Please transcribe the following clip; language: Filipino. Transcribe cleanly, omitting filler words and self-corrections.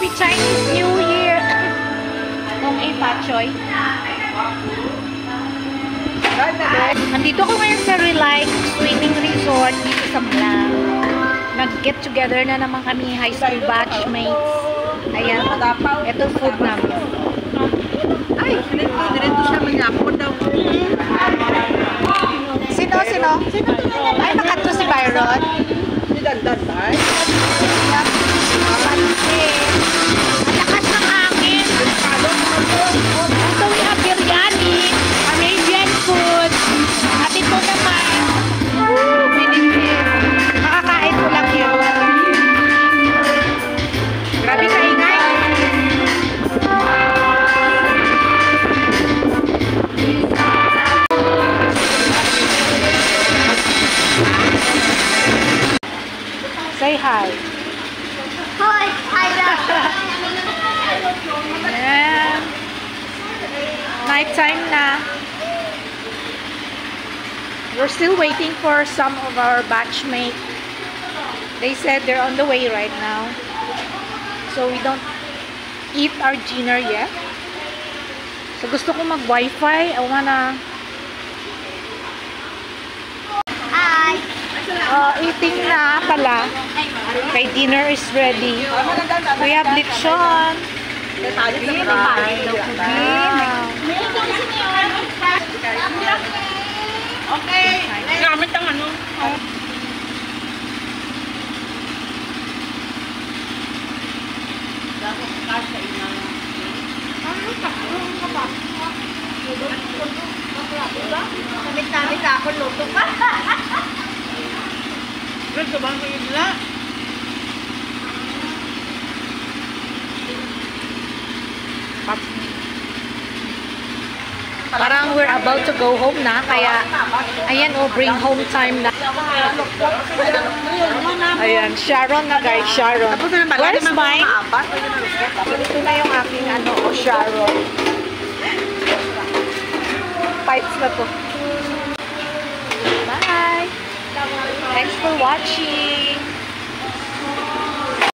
Happy Chinese New Year! Kung ay pachoy. Nandito ako ngayon sa Relight Swimming Resort dito sa Blang. Nag-get together na naman kami high school batchmates. Ayan, ito food namin. Ay, diretso siya manyapon daw. Sino? Ay, nakato si Byron. Si Dandan ay. Lakas ng hangin. Ito we have biryani, Arabian food. At ito naman, Philippine. Makakain ko lang yun. Grabe ka ingay. Say hi. Hi, hi there. Ayan. Night time na. We're still waiting for some of our batchmates. They said they're on the way right now. So we don't eat our dinner yet. So gusto ko mag-wifi. I wanna eating na pala. Okay, dinner is ready. We have lechon. Okay. Gamit ang ano. Kamit-kamit ako, luto pa. Ito bang sa isla? Parang we're about to go home na. Kaya, ayan o, bring home time na. Ayan, Sharon na guys, Sharon. Where's mine? Ito na yung aking ano, Sharon. Pipes na to. Bye! Thanks for watching!